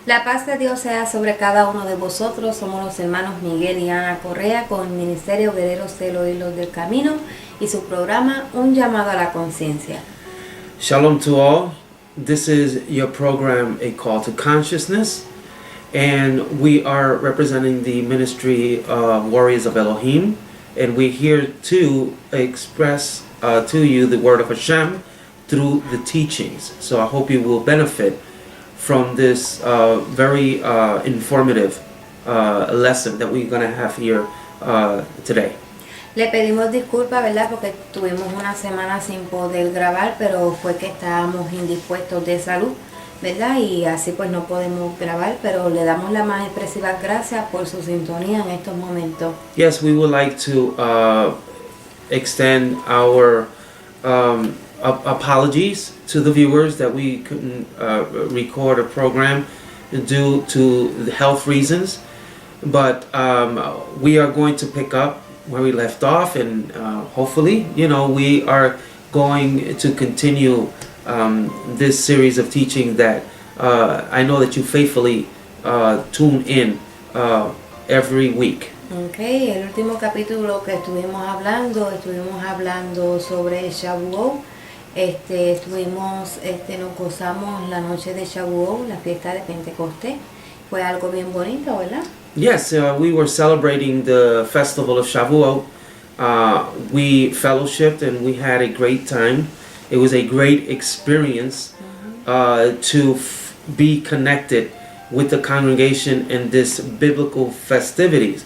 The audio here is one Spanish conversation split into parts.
La paz de Dios sea sobre cada uno de vosotros. Somos los hermanos Miguel y Ana Correa con el Ministerio Guerreros de los Hilos del Camino y su programa Un Llamado a la Conciencia. Shalom to all. This is your program, A Call to Consciousness, and we are representing the ministry of Warriors of Elohim, and we're here to express to you the word of Hashem through the teachings. So I hope you will benefit from this very informative lesson that we're going to have here today. Le pedimos disculpas, ¿verdad? Porque tuvimos una semana sin poder grabar, pero fue que estábamos indispuestos de salud, ¿verdad? Y así pues no podemos grabar, pero le damos las más expresivas gracias por su sintonía en estos momentos. Yes, we would like to extend our apologies to the viewers that we couldn't record a program due to the health reasons, but we are going to pick up where we left off, and hopefully, we are going to continue this series of teaching that I know that you faithfully tune in every week. Okay, el último capítulo que estuvimos hablando sobre Shavuot. Nos gozamos la noche de Shavuot, la fiesta de Pentecostés. Fue algo bien bonito, ¿verdad? Yes, we were celebrating the festival of Shavuot. We fellowshipped and we had a great time. It was a great experience to be connected with the congregation in this biblical festivities.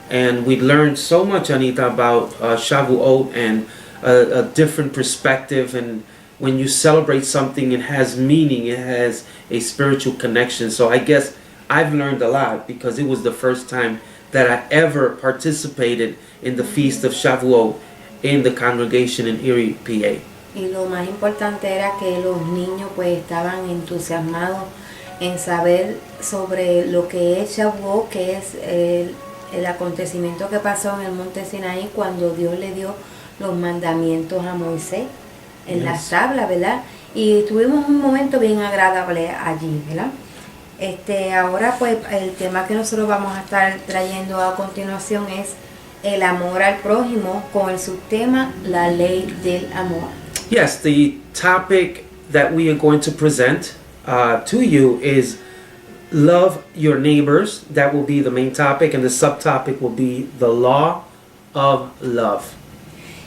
And we learned so much, Anita, about Shavuot and a different perspective. And when you celebrate something, it has meaning, it has a spiritual connection. So I guess I've learned a lot because it was the first time that I ever participated in the Feast of Shavuot in the congregation in Erie, PA. Y lo más importante era que los niños pues estaban entusiasmados en saber sobre lo que es Shavuot, que es el acontecimiento que pasó en el monte Sinaí cuando Dios le dio los mandamientos a Moisés en las tablas, ¿verdad? Y tuvimos un momento bien agradable allí, ¿verdad? Ahora pues el tema que nosotros vamos a estar trayendo a continuación es el amor al prójimo con el subtema la ley del amor. Yes, the topic that we are going to present to you is love your neighbors. That will be the main topic, and the subtopic will be the law of love.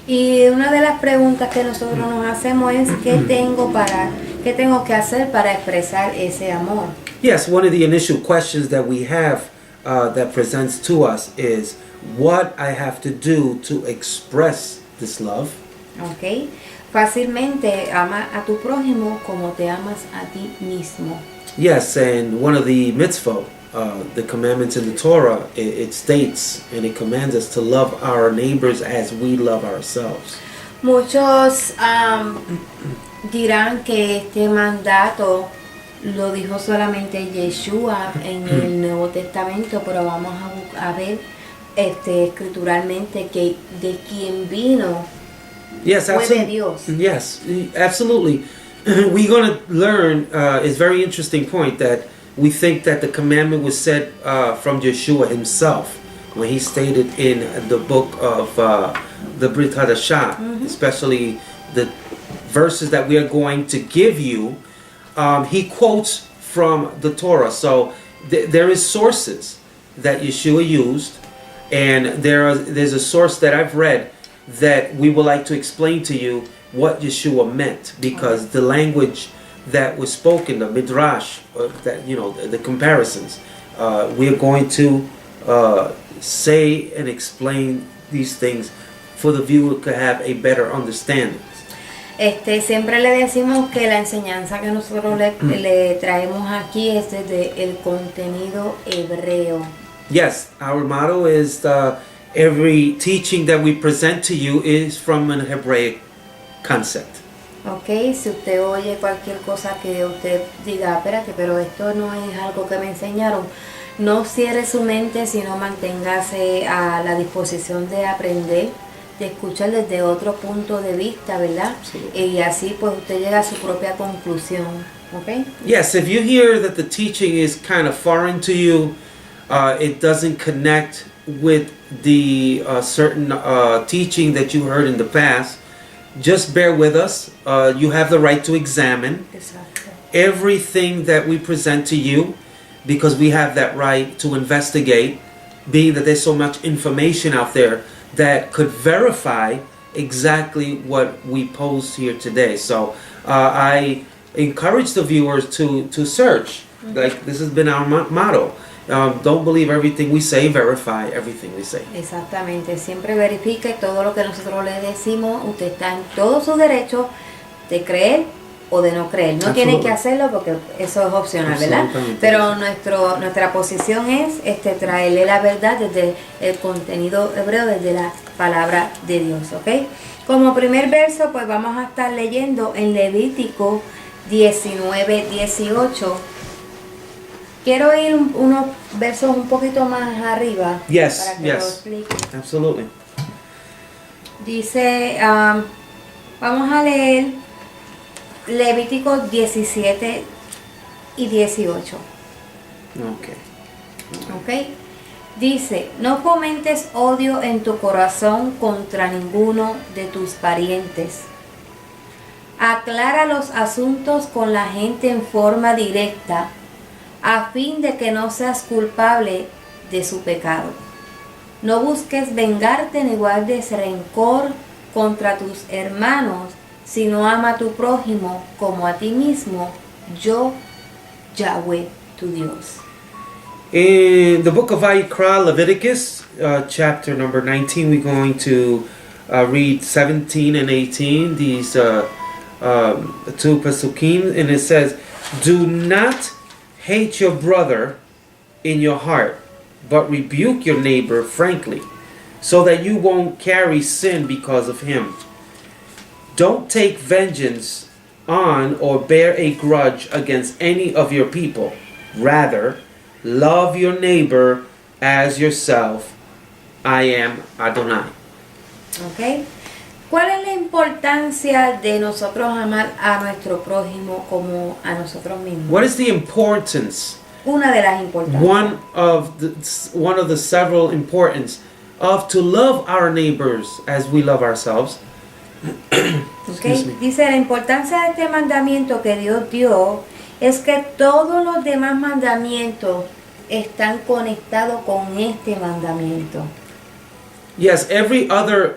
Y una de las preguntas que nosotros nos hacemos es ¿qué tengo que hacer para expresar ese amor? Yes, one of the initial questions that we have that presents to us is what I have to do to express this love. Okay. Fácilmente ama a tu prójimo como te amas a ti mismo. Yes, and one of the mitzvot, the commandments in the Torah, it states and it commands us to love our neighbors as we love ourselves. Muchos dirán que este mandato lo dijo solamente Yeshua en el Nuevo Testamento, pero vamos a ver escrituralmente que de quien vino fue de Dios. Yes, absolutely. We're going to learn, it's a very interesting point that we think that the commandment was said from Yeshua himself when he stated in the book of the Brit Hadashah, especially the verses that we are going to give you. He quotes from the Torah. So there is sources that Yeshua used, and there's a source that I've read that we would like to explain to you what Yeshua meant, because the language that was spoken, the midrash, the comparisons, we are going to say and explain these things for the viewer to have a better understanding. Siempre le decimos que la enseñanza que nosotros le traemos aquí es desde el contenido hebreo. Yes, our motto is every teaching that we present to you is from an Hebraic concept. Ok, si usted oye cualquier cosa que usted diga, espérate, pero esto no es algo que me enseñaron, no cierre su mente, sino manténgase a la disposición de aprender de escuchar desde otro punto de vista, ¿verdad? Y así pues usted llega a su propia conclusión, ¿ok? Yes, if you hear that the teaching is kind of foreign to you, it doesn't connect with the certain teaching that you heard in the past, just bear with us. You have the right to examine Exacto. everything that we present to you, because we have that right to investigate, being that there's so much information out there that could verify exactly what we posed here today. So I encourage the viewers to search. Like this has been our motto. Don't believe everything we say, verify everything we say. Exactamente, siempre verifique todo lo que nosotros le decimos. Usted está en todo su derecho de creer o de no creer. No tiene que hacerlo porque eso es opcional, ¿verdad? Pero nuestra posición es traerle la verdad desde el contenido hebreo, desde la palabra de Dios, ¿ok? Como primer verso, pues vamos a estar leyendo en Levítico 19:18. Quiero ir unos versos un poquito más arriba para que lo explique. Absolutely. Dice, vamos a leer Levítico 17 y 18. Ok. Dice, no fomentes odio en tu corazón contra ninguno de tus parientes. Aclara los asuntos con la gente en forma directa, a fin de que no seas culpable de su pecado. No busques vengarte ni guardes rencor contra tus hermanos, sino ama a tu prójimo como a ti mismo, yo, Yahweh, tu Dios. In the book of Vayikra, Leviticus, chapter number 19, we're going to read 17 and 18, these two pasukim, and it says, do not hate your brother in your heart, but rebuke your neighbor frankly, so that you won't carry sin because of him. Don't take vengeance on or bear a grudge against any of your people. Rather, love your neighbor as yourself. I am Adonai. Okay. ¿Cuál es la importancia de nosotros amar a nuestro prójimo como a nosotros mismos? What is the importance? Una de las importancias. One of the several importance of to love our neighbors as we love ourselves. Okay. Dice, la importancia de este mandamiento que Dios dio es que todos los demás mandamientos están conectados con este mandamiento. Yes, every other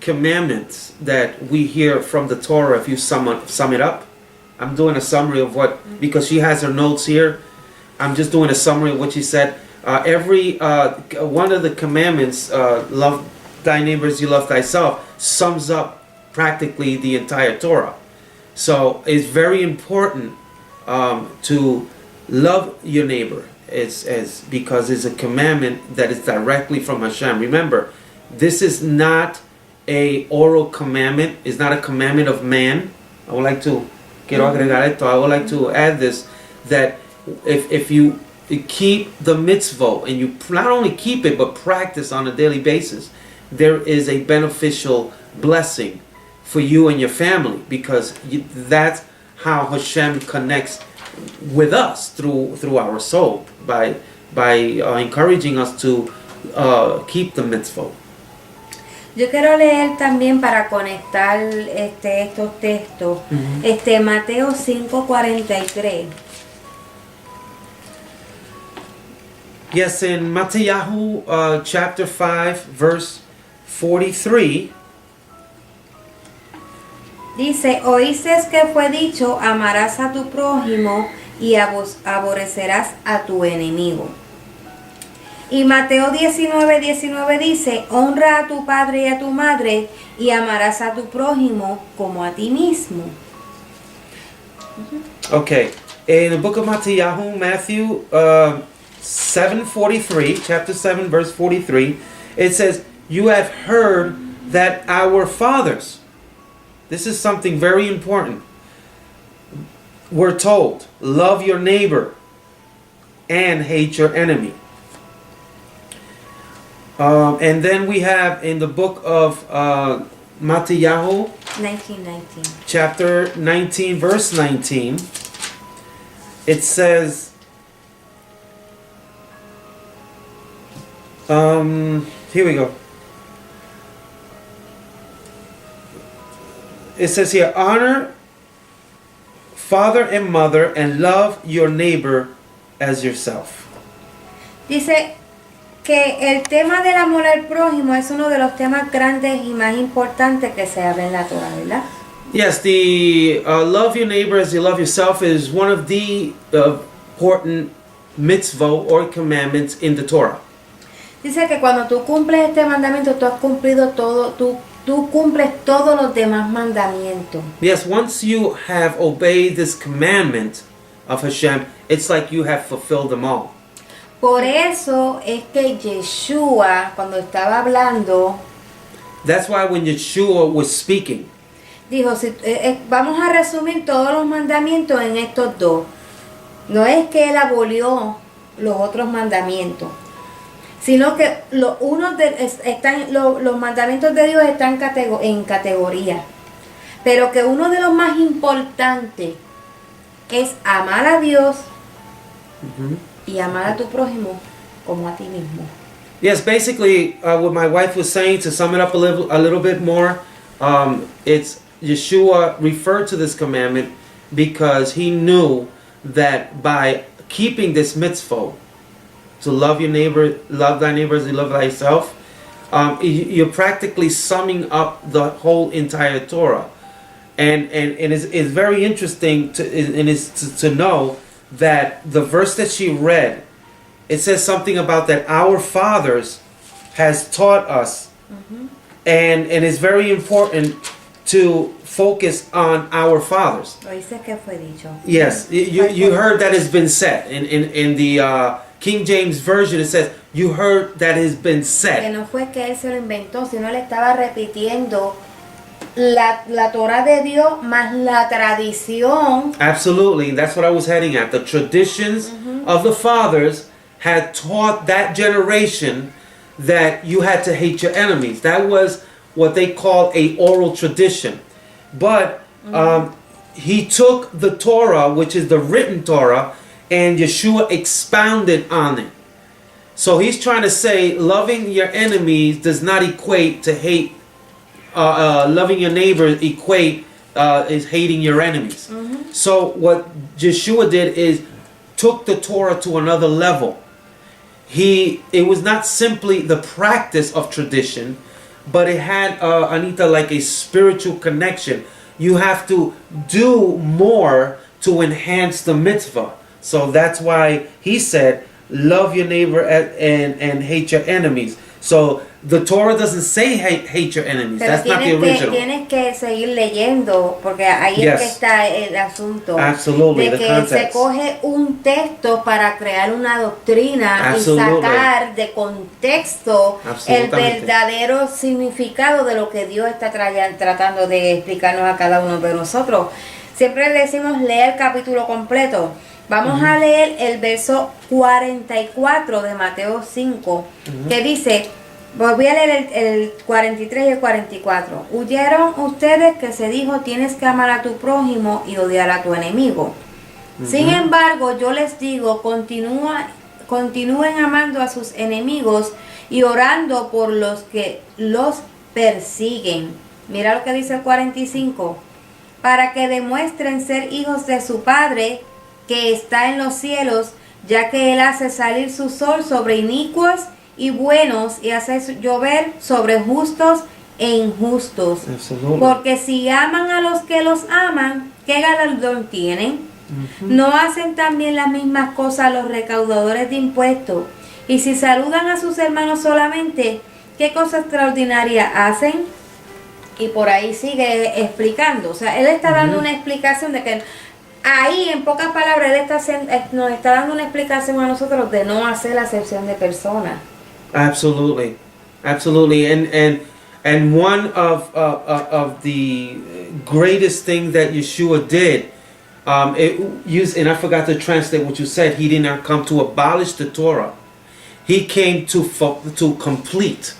commandment that we hear from the Torah, if you sum it up, I'm doing a summary of what, because she has her notes here, I'm just doing a summary of what she said. Every one of the commandments, love thy neighbor as you love thyself, sums up practically the entire Torah. So it's very important to love your neighbor, because it's a commandment that is directly from Hashem. Remember, this is not a oral commandment. It's not a commandment of man. I would like to add this, that if you keep the mitzvah and you not only keep it but practice on a daily basis, there is a beneficial blessing for you and your family, because that's how Hashem connects with us through our soul, by encouraging us to keep the mitzvah. Yo quiero leer también para conectar estos textos, Mateo 5:43. Yes, in Matthew chapter 5 verse 43. Dice, oíste que fue dicho, amarás a tu prójimo y aborrecerás a tu enemigo. Y Mateo 19:19 dice, honra a tu padre y a tu madre y amarás a tu prójimo como a ti mismo. Okay, in the book of Matthew 7:43, chapter 7 verse 43, it says, you have heard that our fathers, this is something very important, we're told, love your neighbor and hate your enemy. And then we have in the book of Matthew, 19:19. chapter 19, verse 19, it says, here we go. It says here, honor father and mother and love your neighbor as yourself. Dice que el tema del amor al prójimo es uno de los temas grandes y más importantes que se habla en la Torah, ¿verdad? Yes, the love your neighbor as you love yourself is one of the important mitzvah or commandments in the Torah. Dice que cuando tú cumples este mandamiento, tú has cumplido todo, tú cumples todos los demás mandamientos. Yes, once you have obeyed this commandment of Hashem, it's like you have fulfilled them all. Por eso es que Yeshua, cuando estaba hablando, That's why when Yeshua was speaking, dijo, vamos a resumir todos los mandamientos en estos dos. No es que él abolió los otros mandamientos, sino que los mandamientos de Dios están en categoría. Pero que uno de los más importantes es amar a Dios y amar a tu prójimo como a ti mismo. yes, basically what my wife was saying, to sum it up a little bit more, it's Yeshua referred to this commandment because he knew that by keeping this mitzvah, to love your neighbor, love thy neighbor as you love thyself, you're practically summing up the whole entire Torah. And it's very interesting to know that the verse that she read, it says something about that our fathers has taught us, and it's very important to focus on our fathers. Oíste que fue dicho. Yes, you heard that has been said. In the King James Version, it says, you heard that has been Que said. no fue que él se lo inventó, sino le estaba repitiendo la Torah de Dios más la tradición. Absolutely, that's what I was heading at. The traditions of the fathers had taught that generation that you had to hate your enemies. That was what they called a oral tradition. But he took the Torah, which is the written Torah, and Yeshua expounded on it. So he's trying to say loving your enemies does not equate to hate. Loving your neighbor is hating your enemies. So what Yeshua did is took the Torah to another level. It was not simply the practice of tradition, but it had, Anita, like a spiritual connection. You have to do more to enhance the mitzvah. So that's why he said, love your neighbor and hate your enemies. So the Torah doesn't say hate your enemies. Pero That's not the original. Tienes que seguir leyendo, porque ahí es que está el asunto. Absolutely, de the que context. se coge un texto para crear una doctrina Absolutely. y sacar de contexto el Absolutamente. verdadero significado de lo que Dios está tratando de explicarnos a cada uno de nosotros. Siempre le decimos leer el capítulo completo. Vamos a leer el verso 44 de Mateo 5, que dice, voy a leer el 43 y el 44. Huyeron ustedes que se dijo, tienes que amar a tu prójimo y odiar a tu enemigo. Sin embargo, yo les digo, continúen amando a sus enemigos y orando por los que los persiguen. Mira lo que dice el 45. Para que demuestren ser hijos de su Padre que está en los cielos, ya que Él hace salir su sol sobre inicuos y buenos y hace llover sobre justos e injustos. Absolutely. Porque si aman a los que los aman, ¿qué galardón tienen? ¿No hacen también las mismas cosas los recaudadores de impuestos? Y si saludan a sus hermanos solamente, ¿qué cosa extraordinaria hacen? Y por ahí sigue explicando. O sea, él está dando una explicación de que ahí, en pocas palabras, él nos está dando una explicación a nosotros de no hacer la acepción de personas. Absolutely, absolutely, and one of the greatest things that Yeshua did, and I forgot to translate what you said. He did not come to abolish the Torah. he came to complete.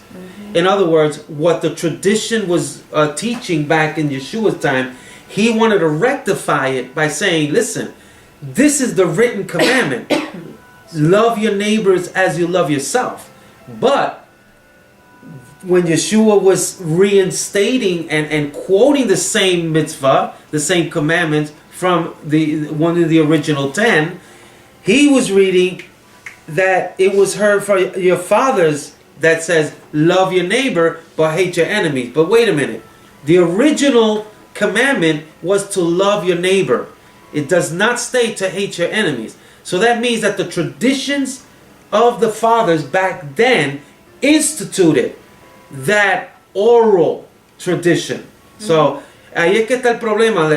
In other words, what the tradition was teaching back in Yeshua's time, he wanted to rectify it by saying, listen, this is the written commandment. Love your neighbors as you love yourself. But when Yeshua was reinstating and quoting the same mitzvah, the same commandments from one of the original 10, he was reading that it was heard for your fathers that says, love your neighbor, but hate your enemies. But wait a minute. The original commandment was to love your neighbor. It does not state to hate your enemies. So that means that the traditions of the fathers back then instituted that oral tradition. So, ahí es que está el problema.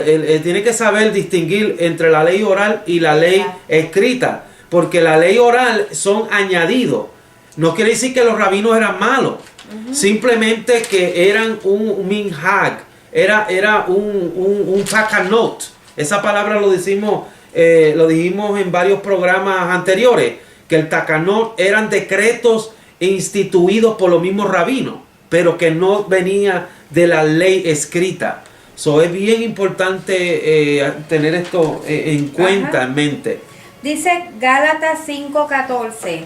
Tiene que saber distinguir entre la ley oral y la ley escrita. Porque la ley oral son añadidos. No quiere decir que los rabinos eran malos. Simplemente que eran un minhag. Era un takanot. Esa palabra lo dijimos en varios programas anteriores. Que el takanot eran decretos instituidos por los mismos rabinos. Pero que no venía de la ley escrita. So, es bien importante tener esto en cuenta, en mente. Dice Gálatas 5:14.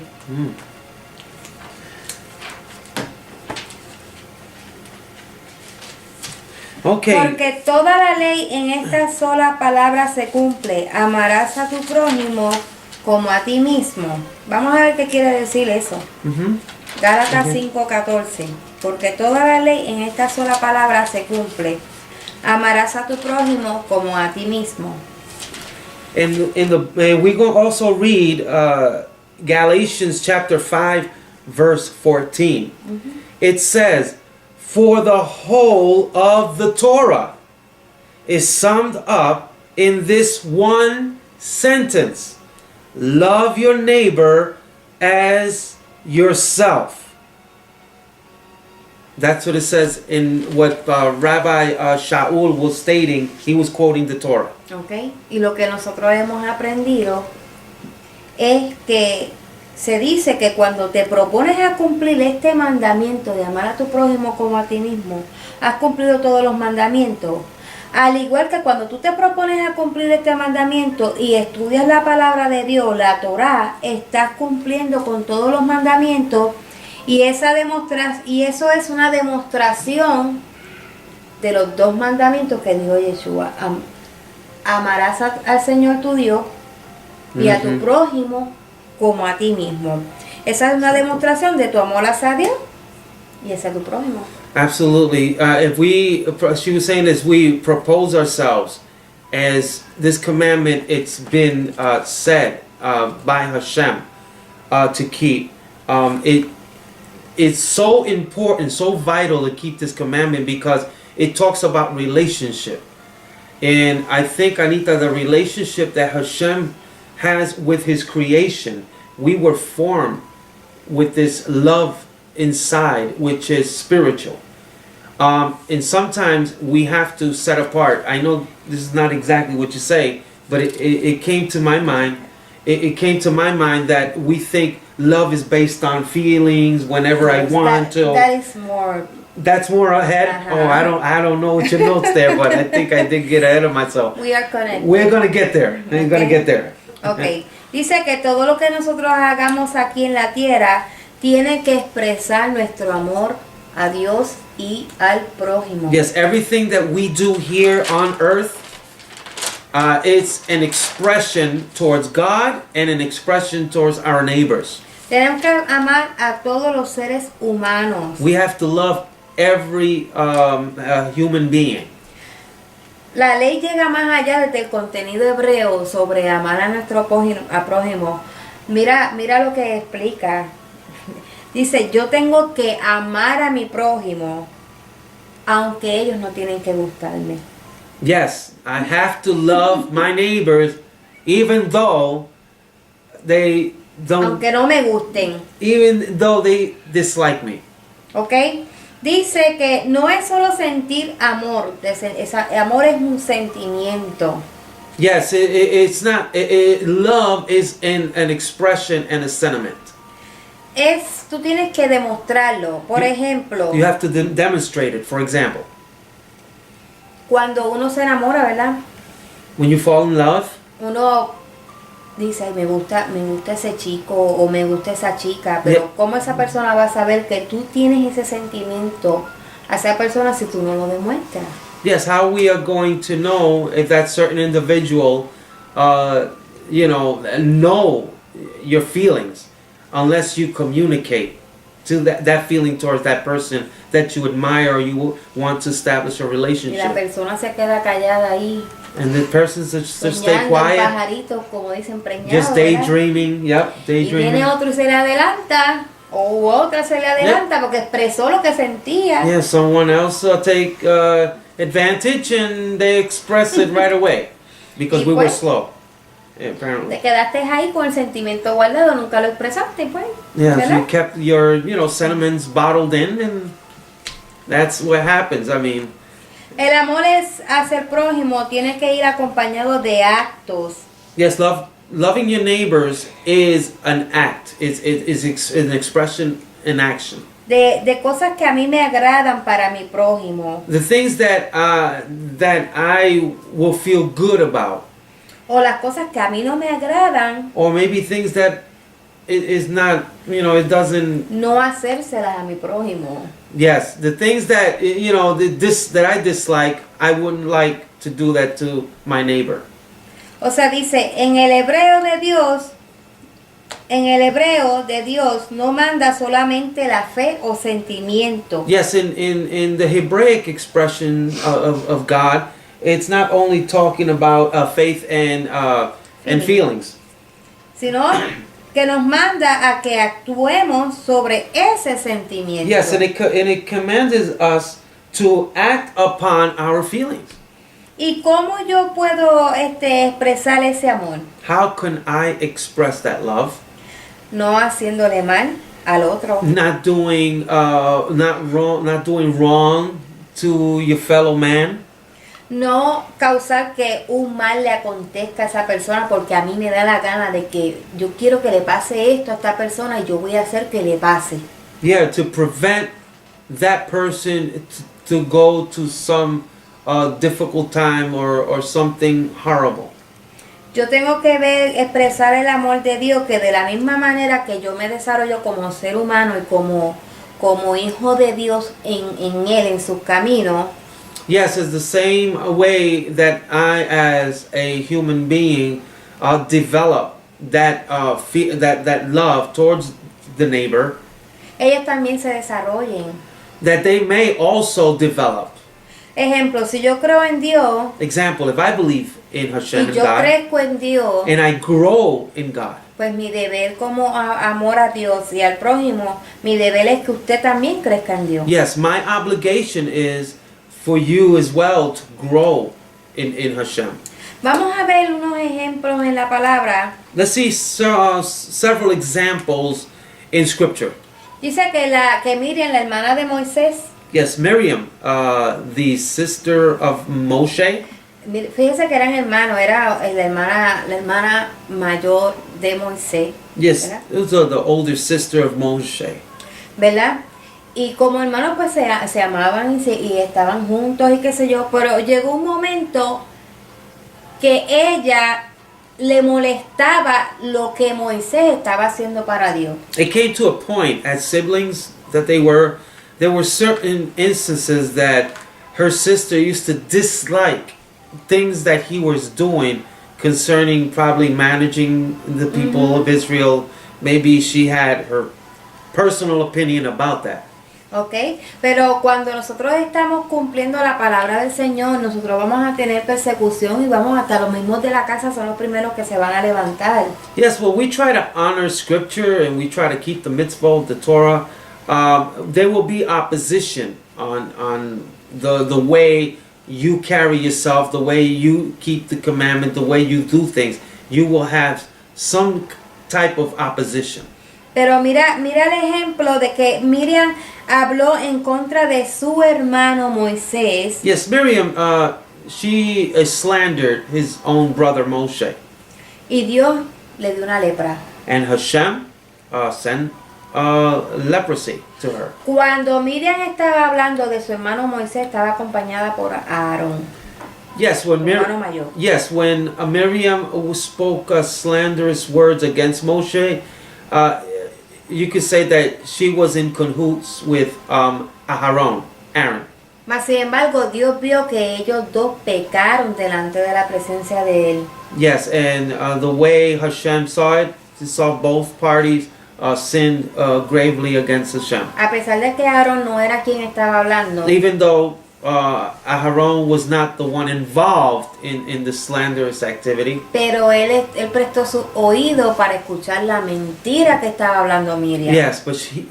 Okay. Porque toda la ley en esta sola palabra se cumple. Amarás a tu prójimo como a ti mismo. Vamos a ver qué quiere decir eso. Gálatas 5:14. Porque toda la ley en esta sola palabra se cumple. Amarás a tu prójimo como a ti mismo. And we're going to also read Galatians chapter 5 verse 14. It says, for the whole of the Torah is summed up in this one sentence. Love your neighbor as yourself. That's what it says in what Rabbi Shaul was stating. He was quoting the Torah. Okay. Y lo que nosotros hemos aprendido es que se dice que cuando te propones a cumplir este mandamiento de amar a tu prójimo como a ti mismo, has cumplido todos los mandamientos. Al igual que cuando tú te propones a cumplir este mandamiento y estudias la palabra de Dios, la Torá, estás cumpliendo con todos los mandamientos y eso es una demostración de los dos mandamientos que dijo Yeshua. Amarás al Señor tu Dios y a tu prójimo como a ti mismo. Esa es una demostración de tu amor hacia Dios y hacia tu prójimo. Absolutely. She was saying, as we propose ourselves, as this commandment, it's been said by Hashem to keep. It's so important, so vital to keep this commandment because it talks about relationship. And I think, Anita, the relationship that Hashem has with his creation, we were formed with this love inside, which is spiritual. And sometimes we have to set apart. I know this is not exactly what you say, but it came to my mind. It came to my mind that we think love is based on feelings whenever I want to. That is more. That's more ahead. Oh, I don't know what your notes there, but I think I did get ahead of myself. We're gonna get there. We're gonna get there. Okay. Dice que todo lo que nosotros hagamos aquí en la tierra tiene que expresar nuestro amor a Dios y al prójimo. Yes, everything that we do here on earth, it's an expression towards God and an expression towards our neighbors. Tenemos que amar a todos los seres humanos. We have to love every human being. La ley llega más allá del contenido hebreo sobre amar a nuestro prójimo. Mira lo que explica. Dice, yo tengo que amar a mi prójimo, aunque ellos no tienen que gustarme. Yes, I have to love my neighbors, even though they don't. Aunque no me gusten. Even though they dislike me. ¿Ok? Dice que no es solo sentir amor, amor es un sentimiento. Yes, it's not. Love is an expression and a sentiment. tú tienes que demostrarlo. Por ejemplo, You have to demonstrate it. For example, cuando uno se enamora, ¿verdad? when you fall in love, Uno dice, "Ay, me gusta ese chico o me gusta esa chica", pero Yeah. ¿cómo esa persona va a saber que tú tienes ese sentimiento a esa persona si tú no lo demuestras? yes, how we are going to know if that certain individual, know your feelings unless you communicate to that feeling towards that person that you admire or you want to establish a Y la relationship. persona se queda callada ahí, And the person just stay soñando en quiet, pajaritos, como dicen, preñados, just ¿verdad? daydreaming. Yep, Y viene daydreaming. otro y se le adelanta, o otra se le adelanta porque expresó lo que sentía. Yeah, someone else take advantage and they express it right away because Y we were pues, slow. Apparently. Te quedaste ahí con el sentimiento guardado, nunca lo expresaste, pues. Yeah, so ¿verdad? you kept your, sentiments bottled in, and that's what happens. I mean, El amor es hacia el prójimo, tiene que ir acompañado de actos. yes, loving your neighbors is an act. It's an expression in action. De cosas que a mí me agradan para mi prójimo. The things that I will feel good about, O las cosas que a mí no me agradan, or maybe things that it is not, it doesn't. no hacérselas a mi prójimo. Yes, the things that that I dislike, I wouldn't like to do that to my neighbor. O sea, dice, en el hebreo de Dios no manda solamente la fe o sentimiento. Yes, in the Hebraic expression of God, it's not only talking about faith and feelings. Sino que nos manda a que actuemos sobre ese sentimiento. Yes, and it commands us to act upon our feelings. ¿Y cómo yo puedo expresar ese amor? How can I express that love? No haciéndole mal al otro. Not doing not doing wrong to your fellow man. No causar que un mal le acontezca a esa persona porque a mí me da la gana de que yo quiero que le pase esto a esta persona y yo voy a hacer que le pase. Yeah, to prevent that person to go to some difficult time or something horrible. Yo tengo que expresar el amor de Dios, que de la misma manera que yo me desarrollo como ser humano y como hijo de Dios en Él, en su camino. Yes, it's the same way that I, as a human being, develop that that love towards the neighbor. Ellos también se desarrollen. That they may also develop. Ejemplo, si yo creo en Dios Example, if I believe in Hashem y and yo God, crezco en Dios, and I grow in God, pues mi deber como amor a Dios y al prójimo, mi deber es que usted también crezca en Dios. yes, my obligation is for you as well to grow in Hashem. Vamos a ver unos ejemplos en la palabra. Let's see several examples in Scripture. Dice que Miriam, la hermana de Moisés, Yes, Miriam, the sister of Moshe. fíjese que eran hermanos, era la hermana mayor de Moisés, Yes, ¿verdad? it was the older sister of Moshe. ¿Verdad? Y como hermanos pues se amaban y estaban juntos y qué sé yo, pero llegó un momento que ella le molestaba lo que Moisés estaba haciendo para Dios. It came to a point as siblings that there were certain instances that her sister used to dislike things that he was doing concerning probably managing the people of Israel. Maybe she had her personal opinion about that. ¿Ok? Pero cuando nosotros estamos cumpliendo la palabra del Señor, nosotros vamos a tener persecución y vamos hasta los mismos de la casa son los primeros que se van a levantar. Yes, well, we try to honor Scripture and we try to keep the mitzvot, the Torah. There will be opposition on the way you carry yourself, the way you keep the commandment, the way you do things. You will have some type of opposition. Pero mira el ejemplo de que Miriam habló en contra de su hermano Moisés. Yes, Miriam, she slandered his own brother Moshe. Y Dios le dio una lepra. And Hashem sent leprosy to her. Cuando Miriam estaba hablando de su hermano Moisés, estaba acompañada por Aarón, Yes, when su hermano mayor. when Miriam spoke slanderous words against Moshe, you could say that she was in cahoots with Aaron. Mas sin embargo, Dios vio que ellos dos pecaron delante de la presencia de él. Yes, and the way Hashem saw it, he saw both parties sinned gravely against Hashem. A pesar de que Aarón no era quien estaba hablando, Even though Aaron was not the one involved in the slanderous activity, pero él prestó su oído para escuchar la mentira que estaba hablando Miriam. yes,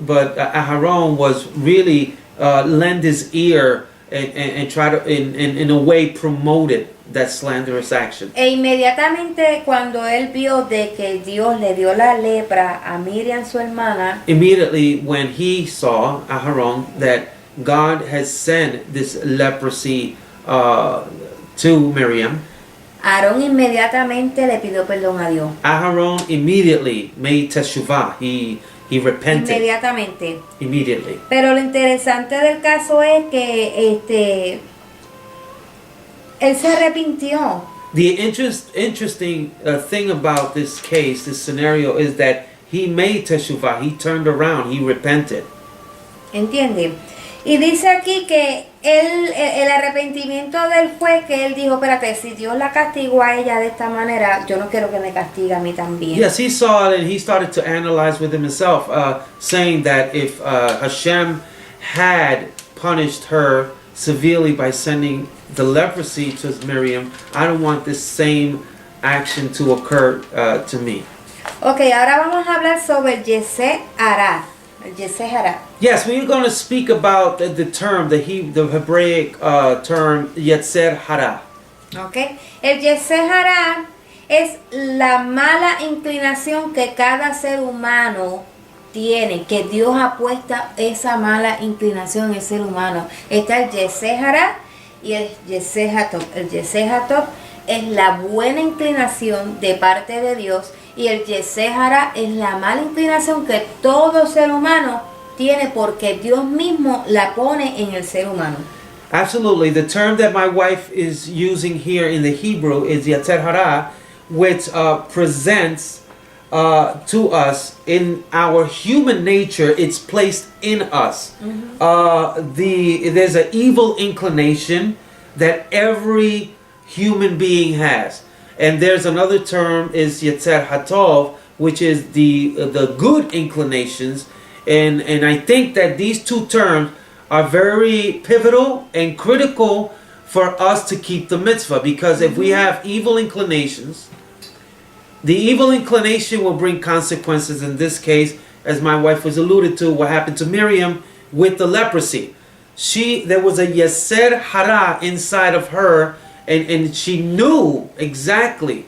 but Aaron was really lend his ear and try to in a way promoted that slanderous action. E inmediatamente cuando él vio de que Dios le dio la lepra a Miriam su hermana, Immediately when he saw Aaron that God has sent this leprosy to Miriam, Aarón inmediatamente le pidió perdón a Dios. Aaron immediately made teshuvah. He repented Inmediatamente. immediately. Pero lo interesante del caso es que él se arrepintió. The interesting thing about this case, this scenario, is that he made teshuvah. He turned around. He repented. ¿Entiende? Y dice aquí que el arrepentimiento de él fue que él dijo, espérate, si Dios la castigó a ella de esta manera, yo no quiero que me castigue a mí también. Yes, he saw it and he started to analyze with himself, saying that if Hashem had punished her severely by sending the leprosy to Miriam, I don't want this same action to occur to me. Ok, ahora vamos a hablar sobre el Yetzer Hara. El Yetzer Hara. Yes, we're going to speak about the term, the Hebraic term Yetzer Hara. Ok, el Yetzer Hara es la mala inclinación que cada ser humano tiene, que Dios ha puesto esa mala inclinación en el ser humano. Está el Yetzer Hara y el Yetzer Hatov. El Yetzer Hatov es la buena inclinación de parte de Dios y el Yetzer Hara es la mala inclinación que todo ser humano tiene porque Dios mismo la pone en el ser humano. Absolutely. The term that my wife is using here in the Hebrew is Yetzer Hara, which presents to us in our human nature. It's placed in us. Mm-hmm. There's an evil inclination that every human being has. And there's another term is Yetzer Hatov, which is the good inclinations. And I think that these two terms are very pivotal and critical for us to keep the mitzvah. Because if we have evil inclinations, the evil inclination will bring consequences. In this case, as my wife was alluded to, what happened to Miriam with the leprosy. There was a Yetzer Hara inside of her, and she knew exactly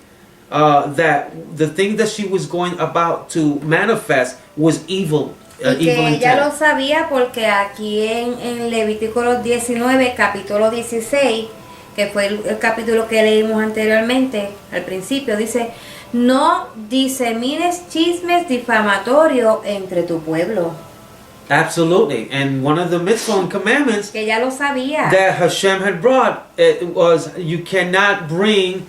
that the thing that she was going about to manifest was evil. Y que ella lo sabía porque aquí en Levítico 19, capítulo 16, que fue el capítulo que leímos anteriormente, al principio, dice: no disemines chismes difamatorios entre tu pueblo. Absolutely. And one of the mitzvah and commandments que ella lo sabía. That Hashem had brought, it was you cannot bring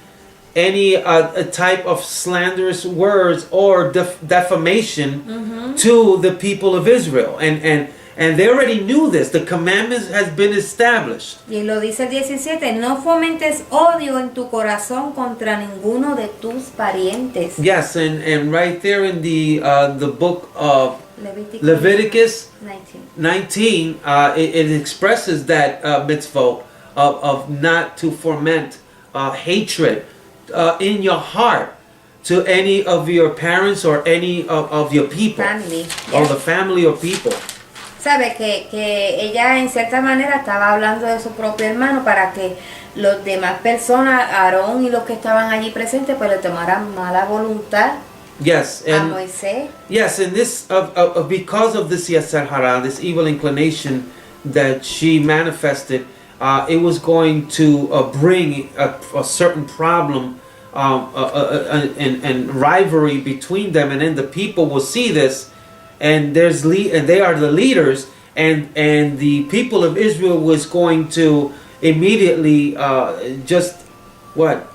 any a type of slanderous words or defamation to the people of Israel. And they already knew this. The commandment has been established. Y lo dice el 17, no fomentes odio en tu corazón contra ninguno de tus parientes. Yes, and right there in the book of Leviticus 19, it expresses that mitzvah of not to foment hatred in your heart to any of your parents or any of your people, family, or the family or people. Sabe que ella en cierta manera estaba hablando de su propio hermano para que los demás personas, Aarón y los que estaban allí presentes, pues le tomaran mala voluntad. Yes, and Moisés. Yes, and this because of this Yetzer Hara, this evil inclination that she manifested, it was going to bring a certain problem and rivalry between them, and then the people will see this, and and they are the leaders, and the people of Israel was going to immediately just what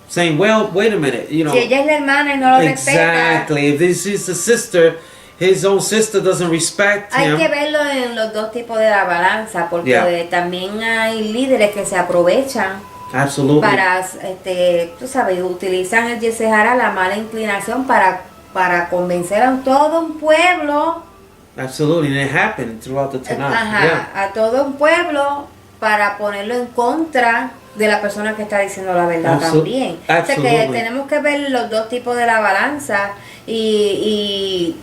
saying, well, wait a minute, you know. Si ella es la hermana y no lo respeta. Exactly. If this is the sister, his own sister doesn't respect Hay him. que verlo en los dos tipos de la balanza, porque también hay líderes que se aprovechan Absolutely. para, tú sabes, utilizan el Yesehara, la mala inclinación, para convencer a todo un pueblo. Absolutely, and it happened throughout the Tanakh. Ajá, a todo un pueblo para ponerlo en contra de la persona que está diciendo la verdad también. O sea que tenemos que ver los dos tipos de la balanza y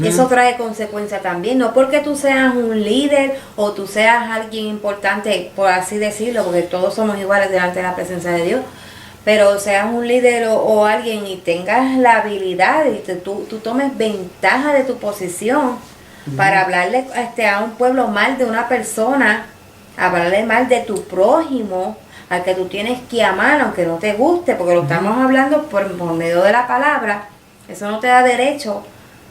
eso trae consecuencias también. No porque tú seas un líder o tú seas alguien importante, por así decirlo, porque todos somos iguales delante de la presencia de Dios, pero seas un líder o alguien y tengas la habilidad y tú tomes ventaja de tu posición para hablarle a un pueblo mal de una persona, hablarle mal de tu prójimo, al que tú tienes que amar, aunque no te guste, porque lo estamos hablando por medio de la palabra. Eso no te da derecho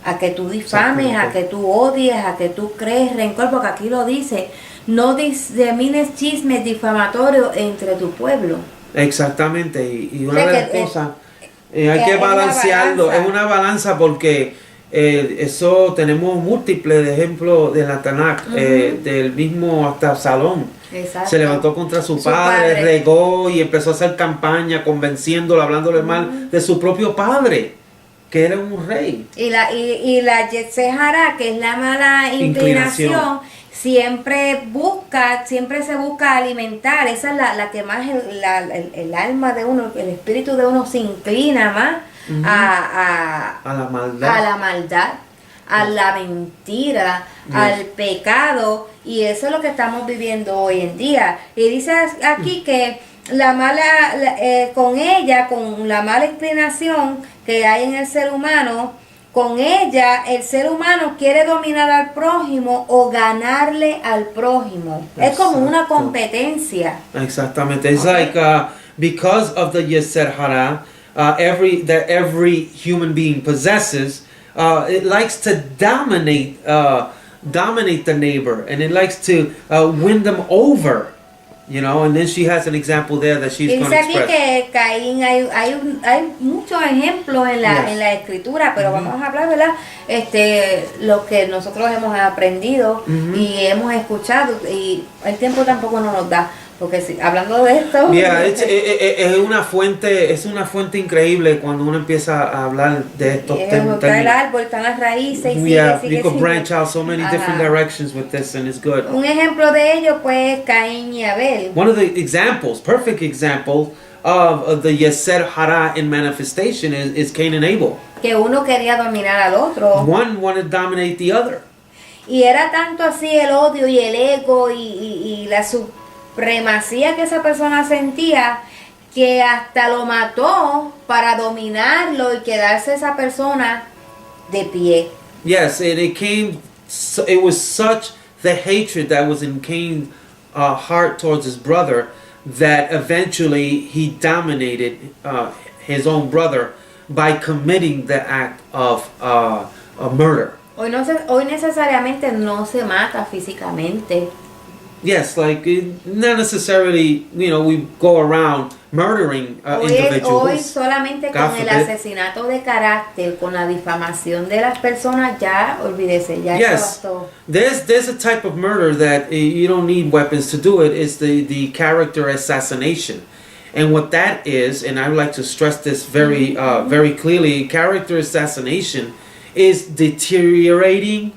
a que tú difames, a que tú odies, a que tú crees rencor, porque aquí lo dice, no disemines chismes difamatorios entre tu pueblo. Exactamente, y una de las cosas, hay que balancearlo, es una balanza porque eso tenemos múltiples ejemplos de la Tanakh, del mismo hasta Salón. Exacto. Se levantó contra su padre, regó y empezó a hacer campaña convenciéndolo, hablándole mal de su propio padre, que era un rey. Y la Yetzer-Hara, que es la mala inclinación, siempre se busca alimentar. Esa es la que más el alma de uno, el espíritu de uno se inclina más a la maldad, a la mentira, al pecado, y eso es lo que estamos viviendo hoy en día. Y dice aquí que la mala con la mala inclinación que hay en el ser humano, con ella el ser humano quiere dominar al prójimo o ganarle al prójimo. Exacto. Es como una competencia. Exactamente. It's like because of the Yetzer-Hara, every human being possesses, it likes to dominate the neighbor, and it likes to win them over, you know. And then she has an example there that she's going to express. Dice aquí que Caín hay muchos ejemplos en la escritura, pero vamos a hablar, ¿verdad? Lo que nosotros hemos aprendido y hemos escuchado, y el tiempo tampoco nos da. Porque hablando de esto, es una fuente increíble cuando uno empieza a hablar de estos temas. Está el árbol, están las raíces y you could branch out so many different directions with this, and it's good. Un ejemplo de ello, pues, Caín y Abel. One of the examples, perfect example of the Yetzer-Hara in manifestation is Cain and Abel. Que uno quería dominar al otro. One wanted to dominate the other. Y era tanto así el odio y el ego y la supremacía que esa persona sentía, que hasta lo mató para dominarlo y quedarse esa persona de pie. Yes, it was such the hatred that was in Cain's heart towards his brother that eventually he dominated his own brother by committing the act of a murder. Hoy necesariamente no se mata físicamente. Yes, like not necessarily, you know, we go around murdering individuals. Hoy solamente con el asesinato de carácter, con la difamación de las personas, ya olvídese, ya yes, bastó. There's a type of murder that you don't need weapons to do it. It's the character assassination, and what that is, and I would like to stress this very very clearly. Character assassination is deteriorating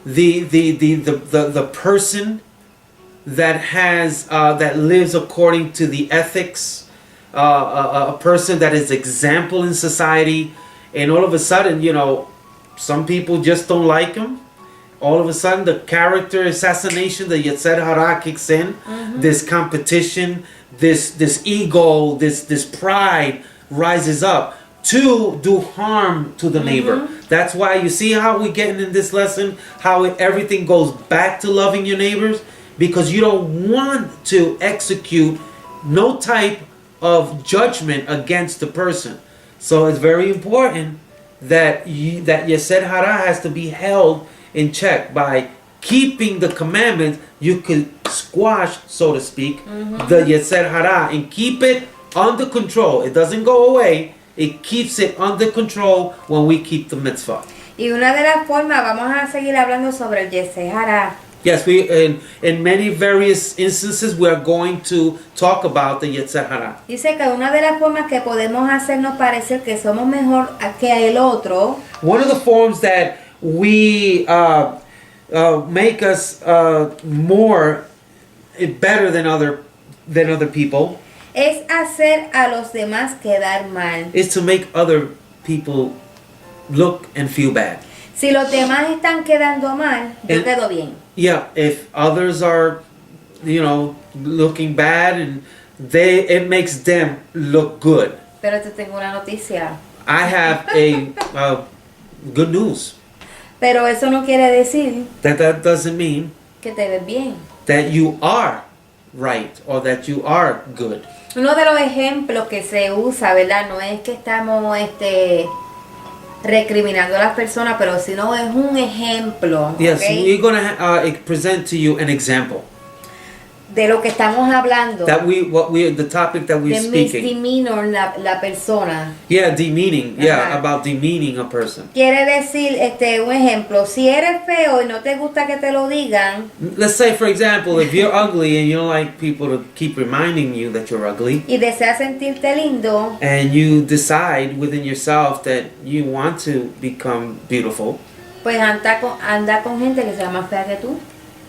the person that has that lives according to the ethics, a person that is example in society, and all of a sudden, you know, some people just don't like him. All of a sudden, the character assassination, the Yetzer-Hara kicks in. This competition, this ego, this pride rises up to do harm to the neighbor. That's why you see how we're getting in this lesson, how everything goes back to loving your neighbors. Because you don't want to execute no type of judgment against the person. So it's very important that Yesed Hara has to be held in check by keeping the commandments. You could squash, so to speak, the Yesed Hara and keep it under control. It doesn't go away. It keeps it under control when we keep the mitzvah. Y una de las formas, vamos a seguir hablando sobre el Yetzer Hara. Yes, we in many various instances we are going to talk about the Yetzer Hara. Dice que una de las formas que podemos hacernos parecer que somos mejor que el otro. One of the forms that we make us more better than other people Es hacer a los demás quedar mal. is to make other people look and feel bad. Si los demás están quedando mal, yo And- quedo bien. Yeah, if others are, looking bad, and it makes them look good. Pero te tengo una noticia. I have a good news. Pero eso no quiere decir That doesn't mean que te ves bien. that you are right or that you are good. Uno de los ejemplos que se usa, ¿verdad? No es que estamos recriminando a las personas, pero sino es un ejemplo, Yes, ¿ok? we're gonna present to you an example De lo que estamos hablando. the topic that we're De speaking. misdemeanor la persona. Yeah, demeaning. Yeah, Ajá. about demeaning a person. Quiere decir, un ejemplo, si eres feo y no te gusta que te lo digan, Let's say, for example, if you're ugly and you don't like people to keep reminding you that you're ugly, y deseas sentirte lindo, and you decide within yourself that you want to become beautiful, pues anda con gente que sea más fea que tú.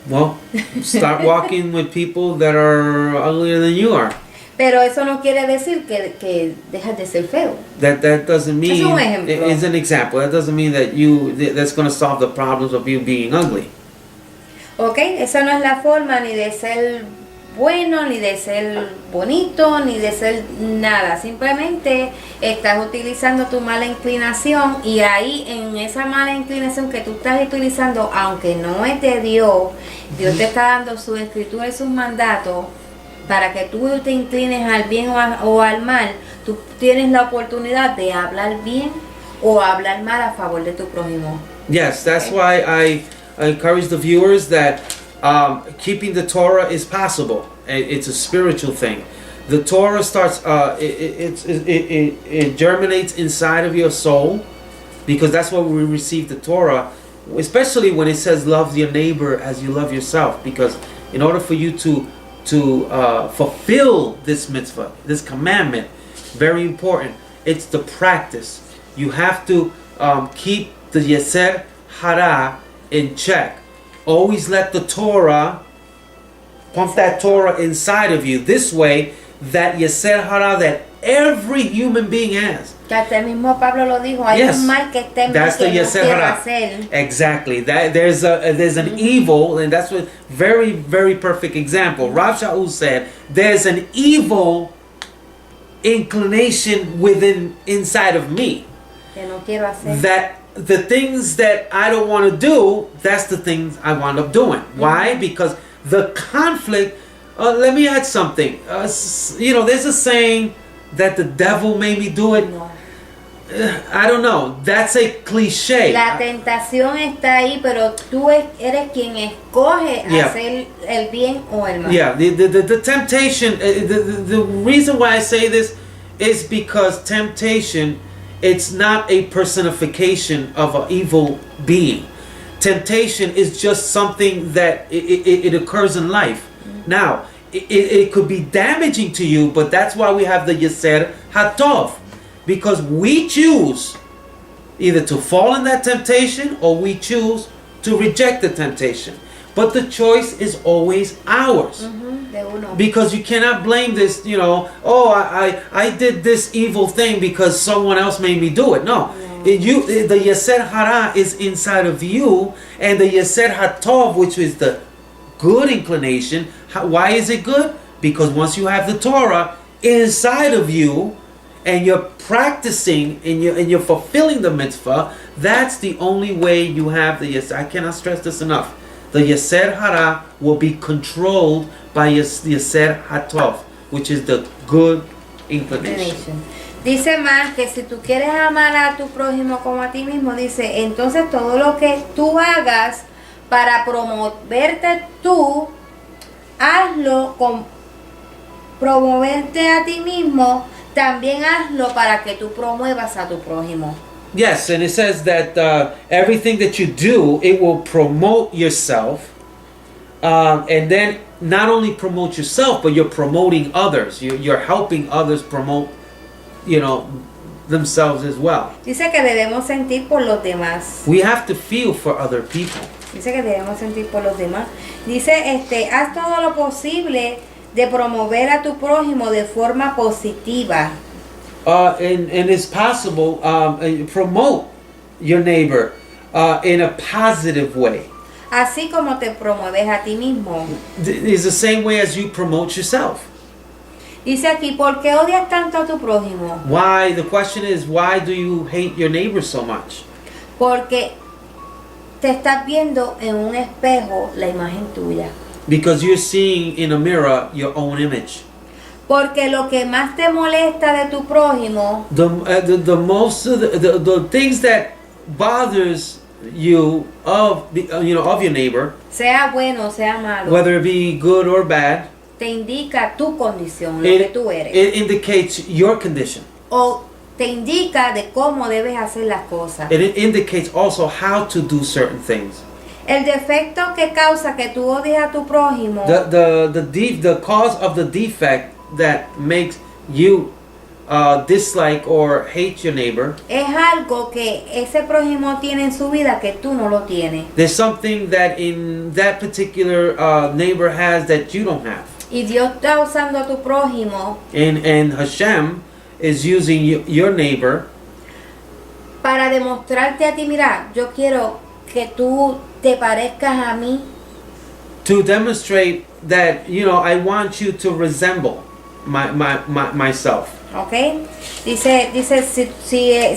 well, start walking with people that are uglier than you are. Pero eso no quiere decir que dejas de ser feo. That doesn't mean, Es un ejemplo. it's an example. That doesn't mean that that's going to solve the problems of you being ugly. ¿Ok? Esa no es la forma ni de ser bueno, ni de ser bonito, ni de ser nada. Simplemente estás utilizando tu mala inclinación y ahí en esa mala inclinación que tú estás utilizando, aunque no es de Dios, Dios te está dando su escritura y sus mandatos para que tú te inclines al bien o al mal. Tú tienes la oportunidad de hablar bien o hablar mal a favor de tu prójimo. Yes, that's why I encourage the viewers that keeping the Torah is possible. It's a spiritual thing. The Torah starts, it germinates inside of your soul, because that's why we receive the Torah, especially when it says love your neighbor as you love yourself, because in order for you to fulfill this mitzvah, this commandment, very important, it's the practice. You have to keep the Yetzer Hara in check. Always let the Torah, pump that Torah inside of you. This way, that Yetzer Hara that every human being has. Que hasta el mismo Pablo lo dijo, hay Yes. un mal que está en mí That's the que no Yetzer quiero Hara. hacer. Exactly. There's an evil, and that's what very, very perfect example. Rav Shaul said, there's an evil inclination inside of me. Que no quiero hacer. That the things that I don't want to do, that's the things I wind up doing. Why? Because the conflict. Let me add something. There's a saying that the devil made me do it. No. I don't know. That's a cliche. La tentación está ahí, pero tú eres quien escoge Yeah. hacer el bien o el mal. Yeah, the temptation, the reason why I say this is because temptation, it's not a personification of an evil being. Temptation is just something that it occurs in life. Now, it could be damaging to you, but that's why we have the Yetzer Hatov. Because we choose either to fall in that temptation or we choose to reject the temptation. But the choice is always ours. De uno. Because you cannot blame this, I did this evil thing because someone else made me do it. No. The Yetzer Hara is inside of you, and the Yetzer Hatov, which is the good inclination. Why is it good? Because once you have the Torah inside of you, and you're practicing and you're fulfilling the mitzvah, that's the only way you have the Yetzer. I cannot stress this enough. The Yetzer Hara will be controlled by Yetzer Hatov, which is the good inclination. Dice más que si tú quieres amar a tu prójimo como a ti mismo, dice, entonces todo lo que tú hagas para promoverte tú, hazlo con promoverte a ti mismo, también hazlo para que tú promuevas a tu prójimo. Yes, and it says that everything that you do, it will promote yourself. And then not only promote yourself, but you're promoting others. You're helping others promote, themselves as well. Dice que debemos sentir por los demás. We have to feel for other people. Dice que debemos sentir por los demás. Dice, haz todo lo posible de promover a tu prójimo de forma positiva. And it's possible, promote your neighbor in a positive way. Así como te promueves a ti mismo. It's the same way as you promote yourself. Dice aquí, ¿por qué odias tanto a tu prójimo? Why? The question is, why do you hate your neighbor so much? Porque te estás viendo en un espejo la imagen tuya. Because you're seeing in a mirror your own image. Porque lo que más te molesta de tu prójimo, The most of the things that bothers you of your neighbor, sea bueno o sea malo, whether it be good or bad, te indica tu condición, lo que tú eres. it indicates your condition. O te indica de cómo debes hacer las cosas. It indicates also how to do certain things. El defecto que causa que tú odies a tu prójimo The cause of the defect that makes you dislike or hate your neighbor, es algo que ese prójimo tiene en su vida que tú no lo tienes. there's something that in that particular neighbor has that you don't have. Y Dios está usando a tu prójimo And Hashem is using your neighbor para demostrarte a ti, mira, yo quiero que tú te parezcas a mí. to demonstrate that, I want you to resemble myself. ¿Ok? Dice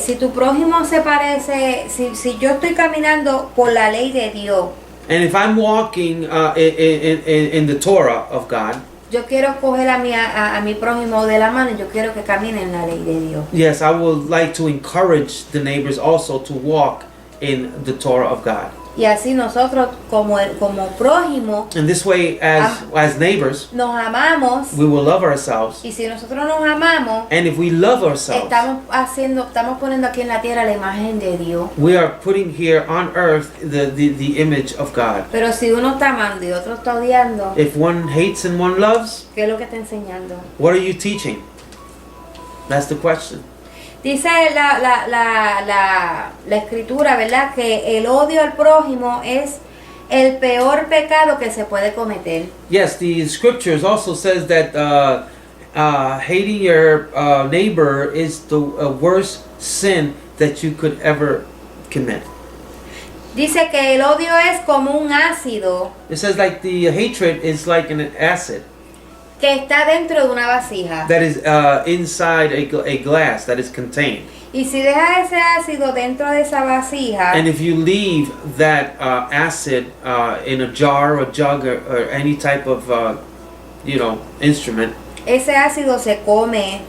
si tu prójimo se parece, si yo estoy caminando por la ley de Dios, And if I'm walking in the Torah of God, yo quiero coger a mi prójimo de la mano y yo quiero que camine en la ley de Dios. yes, I would like to encourage the neighbors also to walk in the Torah of God. Y así nosotros como prójimo And this way, as neighbors, nos amamos, we will love ourselves. y si nosotros nos amamos, And if we love ourselves, estamos poniendo aquí en la tierra la imagen de Dios. we are putting here on earth the image of God. Pero si uno está amando y otro está odiando, If one hates and one loves, ¿qué es lo que está enseñando? what are you teaching? That's the question. Dice la escritura, ¿verdad? Que el odio al prójimo es el peor pecado que se puede cometer. Yes, the scriptures also says that hating your neighbor is the worst sin that you could ever commit. Dice que el odio es como un ácido It says like the hatred is like an acid que está dentro de una vasija. that is inside a glass that is contained. Y si dejas ese ácido dentro de esa vasija, And if you leave that acid in a jar or jug or any type of instrument, ese ácido se come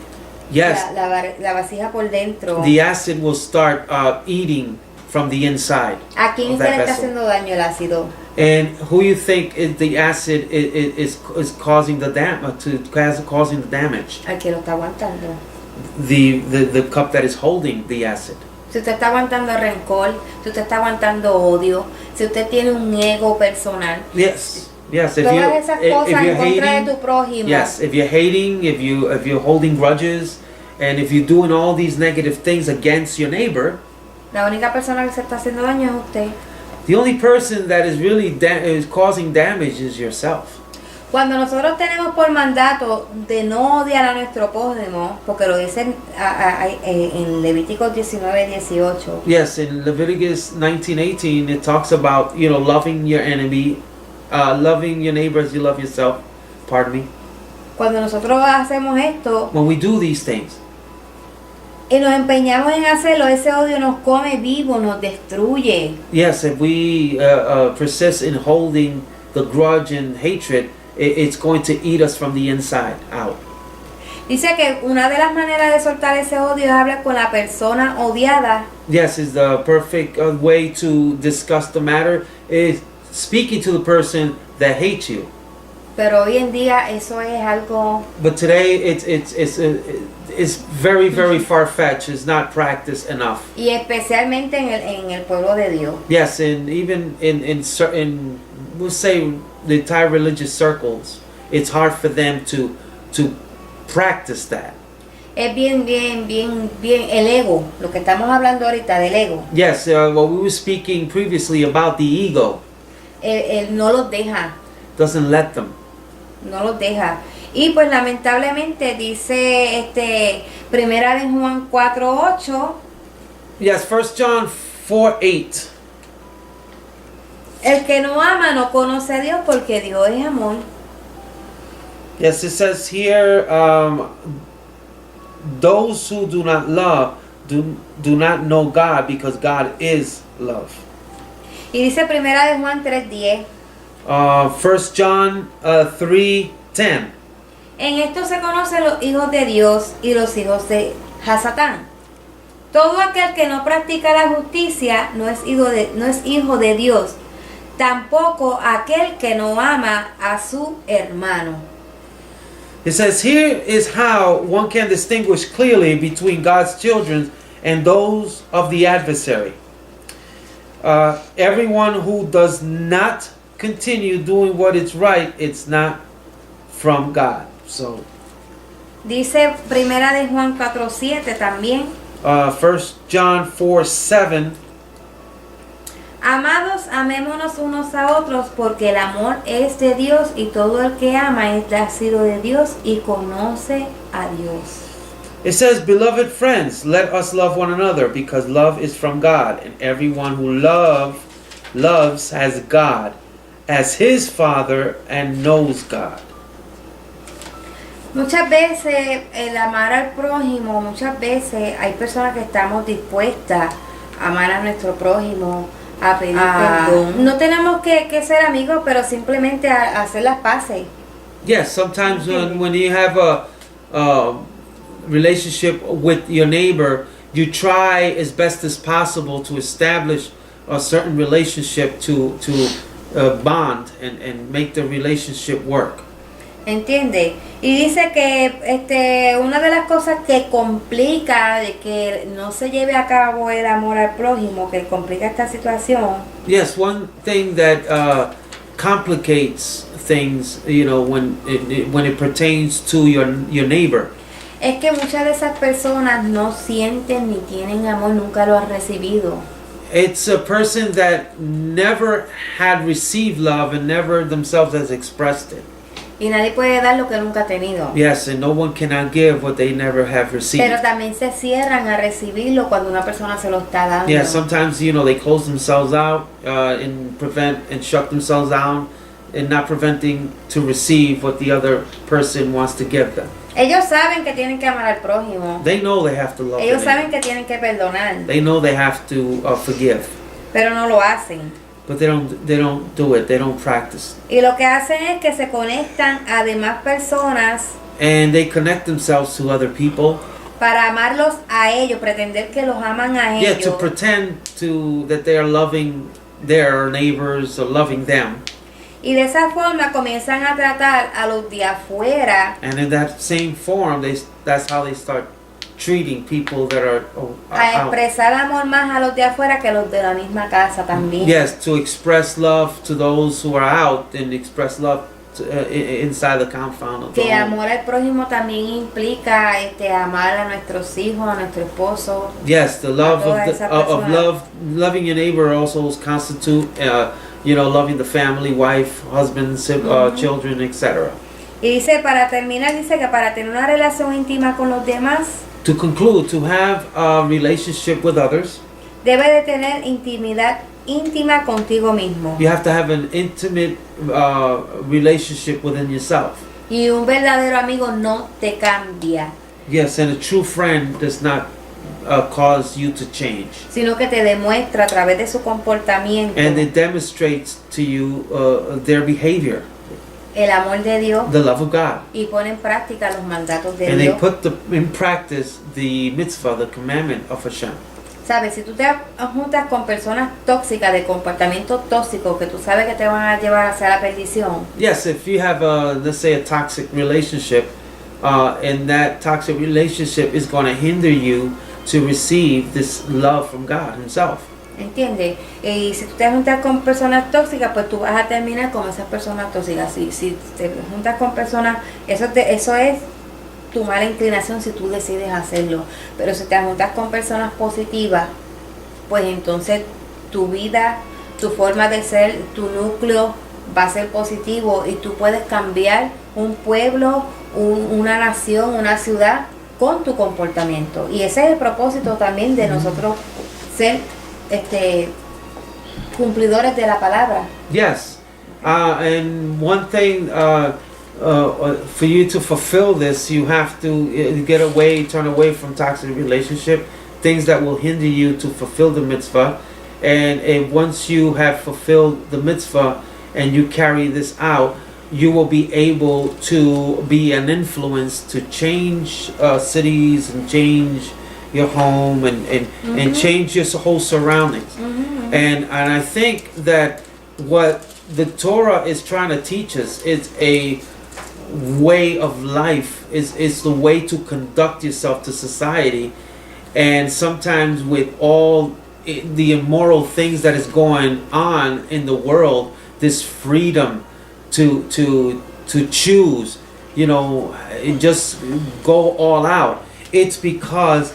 yes, la vasija por dentro. the acid will start eating from the inside ¿A quién of se le that está vessel. haciendo daño el ácido? And who you think is the acid is causing the causing the damage? Al que lo está aguantando. The cup that is holding the acid. Si usted está aguantando rencor, si usted está aguantando odio, si usted tiene un ego personal, Yes. If todas esas cosas en you're contra de hating, tu prójimo, yes, if you're hating, if you're holding grudges, and if you're doing all these negative things against your neighbor, la única persona que se está haciendo daño es usted. the only person that is really is causing damage is yourself. Cuando nosotros tenemos por mandato de no odiar a nuestro prójimo, porque lo dicen en Levítico 19:18, Yes, in Leviticus 19:18, it talks about loving your enemy, loving your neighbor as you love yourself. Pardon me. cuando nosotros hacemos esto When we do these things, y nos empeñamos en hacerlo, ese odio nos come vivo, nos destruye. yes, if we persist in holding the grudge and hatred, it's going to eat us from the inside out. Dice que una de las maneras de soltar ese odio es hablar con la persona odiada. Yes, is the perfect way to discuss the matter is speaking to the person that hates you. Pero hoy en día eso es algo, But today it's very very far fetched. It's not practiced enough. y especialmente en el pueblo de Dios. Yes, and even in certain, we'll say the entire religious circles, it's hard for them to practice that. Es bien el ego, lo que estamos hablando ahorita del ego. Yes, what we were speaking previously about the ego Él no los deja, doesn't let them. no los deja. Y pues lamentablemente dice primera de Juan 4:8, Yes, 1 John 4:8. el que no ama no conoce a Dios porque Dios es amor. Yes, it says here, those who do not love do not know God because God is love. Y dice primera de Juan 3:10, 1 John 3:10. en esto se conocen los hijos de Dios y los hijos de Hasatán. Todo aquel que no practica la justicia no es hijo de Dios, tampoco aquel que no ama a su hermano. It says here is how one can distinguish clearly between God's children and those of the adversary. Everyone who does not continue doing what is right, it's not from God. So, Dice primera de Juan 4:7 también. 1 John 4:7. Amados, amémonos unos a otros porque el amor es de Dios y todo el que ama es nacido de Dios y conoce a Dios. It says, beloved friends, let us love one another because love is from God, and everyone who loves has God as his Father and knows God. Muchas veces el amar al prójimo, muchas veces hay personas que estamos dispuestas a amar a nuestro prójimo, a pedir perdón. No tenemos que ser amigos, pero simplemente a hacer las paces. Yes, sometimes when you have a relationship with your neighbor, you try as best as possible to establish a certain relationship to bond and make the relationship work. ¿Entiende? Y dice que una de las cosas que complica de que no se lleve a cabo el amor al prójimo, que complica esta situación, Yes, one thing that complicates things, you know, when it pertains to your neighbor, es que muchas de esas personas no sienten ni tienen amor, nunca lo han recibido. it's a person that never had received love and never themselves has expressed it. Y nadie puede dar lo que nunca ha tenido. Yes, and no one cannot give what they never have received. Pero también se cierran a recibirlo cuando una persona se lo está dando. Yeah, sometimes, you know, they close themselves out and shut themselves down and not preventing to receive what the other person wants to give them. Ellos saben que tienen que amar al prójimo. They know they have to love Ellos them. saben que tienen que perdonar, They know they have to forgive, pero no lo hacen. but they don't do it. They don't practice, Y lo que hacen es que se conectan a demás personas and they connect themselves to other people. para amarlos a ellos, pretender que los aman a Yeah, ellos. to pretend that they are loving their neighbors or loving them, Y de esa forma comienzan a tratar a los de afuera and in that same form, that's how they start treating people that are a out. expresar amor más a los de afuera que a los de la misma casa también. Yes, to express love to those who are out and express love inside the confound of the Que home. amor al prójimo también implica amar a nuestros hijos, a nuestro esposo. Yes, the love toda of esa persona. loving your neighbor also constitute loving the family, wife, husband, children, etc. Y dice, para terminar, dice que para tener una relación íntima con los demás, To conclude, to have a relationship with others, debe de tener intimidad íntima contigo mismo. you have to have an intimate relationship within yourself. Y un verdadero amigo no te cambia, Yes, and a true friend does not cause you to change. sino que te demuestra a través de su comportamiento And it demonstrates to you their behavior. el amor de Dios the love of God. y pone en práctica los mandatos de And they Dios. put in practice the mitzvah, the commandment of Hashem. Sabes, si tú te juntas con personas tóxicas, de comportamiento tóxico, que tú sabes que te van a llevar hacia la perdición. Yes, if you have let's say a toxic relationship, and that toxic relationship is going to hinder you to receive this love from God Himself. ¿Entiendes? Y si tú te juntas con personas tóxicas, pues tú vas a terminar con esas personas tóxicas. Si te juntas con personas, eso es tu mala inclinación si tú decides hacerlo. Pero si te juntas con personas positivas, pues entonces tu vida, tu forma de ser, tu núcleo va a ser positivo y tú puedes cambiar un pueblo, una nación, una ciudad con tu comportamiento. Y ese es el propósito también de nosotros ser cumplidores de la palabra. Yes, and one thing, for you to fulfill this, you have to turn away from toxic relationship, things that will hinder you to fulfill the mitzvah. And once you have fulfilled the mitzvah and you carry this out, you will be able to be an influence to change cities and change your home and change your whole surroundings. And I think that what the Torah is trying to teach us is a way of life, is the way to conduct yourself to society. And sometimes with all the immoral things that is going on in the world, this freedom to choose, just go all out. It's because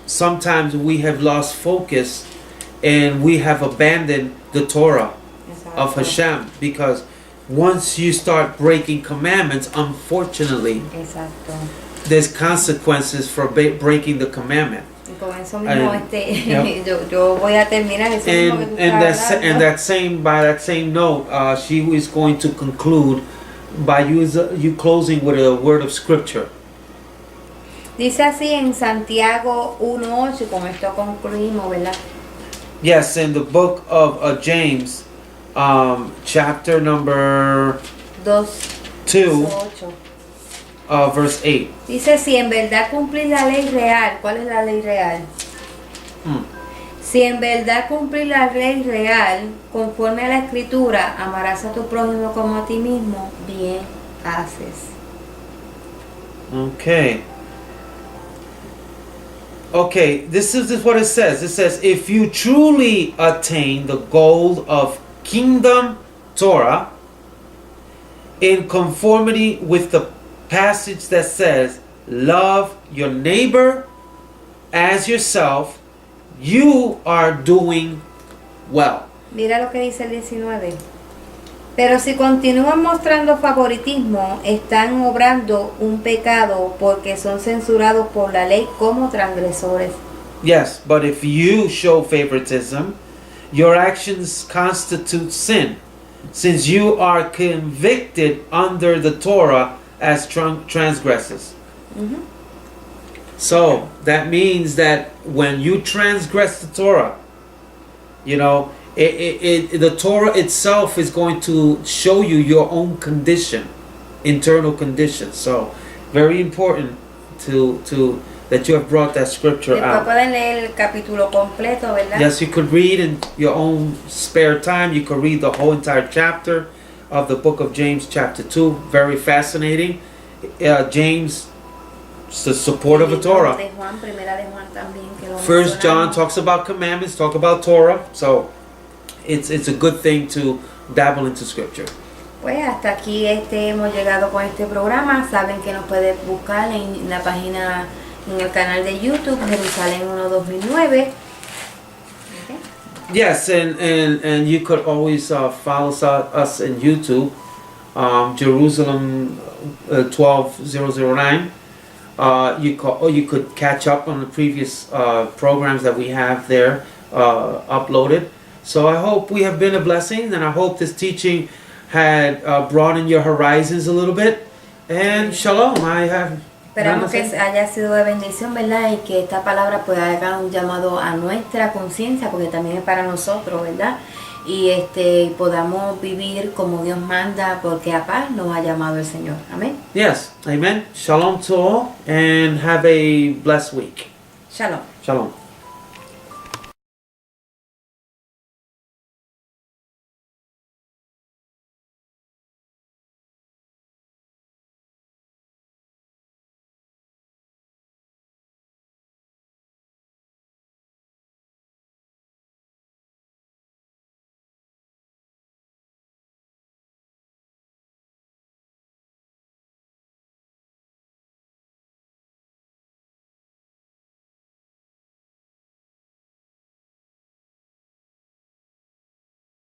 sometimes we have lost focus and we have abandoned the Torah of Hashem, because once you start breaking commandments, unfortunately, there's consequences for breaking the commandment. Con eso mismo, yo voy a terminar eso mismo que tú estás hablando. By that same note, she is going to conclude by you closing with a word of scripture. Dice así en Santiago 1:8, y con esto concluimos, ¿verdad? Yes, in the book of James, chapter number 2, verse 8. Dice, si en verdad cumplís la ley real, ¿cuál es la ley real? Si en verdad cumplís la ley real, conforme a la escritura, amarás a tu prójimo como a ti mismo, bien haces. Okay, this is what it says. It says, if you truly attain the goal of kingdom Torah in conformity with the passage that says, love your neighbor as yourself, you are doing well. Mira lo que dice el 19. Pero si continúan mostrando favoritismo, están obrando un pecado porque son censurados por la ley como transgresores. Yes, but if you show favoritism, your actions constitute sin, since you are convicted under the Torah as transgressors. So that means that when you transgress the Torah, the Torah itself is going to show you your own condition, internal condition. So very important to that you have brought that scripture out. Pueden leer el capítulo completo, ¿verdad? Yes, you could read in your own spare time. You could read the whole entire chapter of the book of James, chapter 2. Very fascinating. James, the support of the Torah. First John talks about commandments, talk about Torah. So it's a good thing to dabble into scripture. Pues hasta aquí hemos llegado con este programa. Saben que nos pueden buscar en la página, en el canal de YouTube Jerusalén 1-2009. Yes, and you could always follow us in YouTube, Jerusalem 12009. You could catch up on the previous programs that we have there uploaded. So I hope we have been a blessing, and I hope this teaching had broadened your horizons a little bit. And shalom. Esperamos que haya sido de bendición, ¿verdad? Y que esta palabra pueda haga un llamado a nuestra conciencia, porque también es para nosotros, ¿verdad? y podamos vivir como Dios manda, porque a paz nos ha llamado el Señor. Amén. Yes, amen. Shalom to all and have a blessed week. Shalom. Shalom.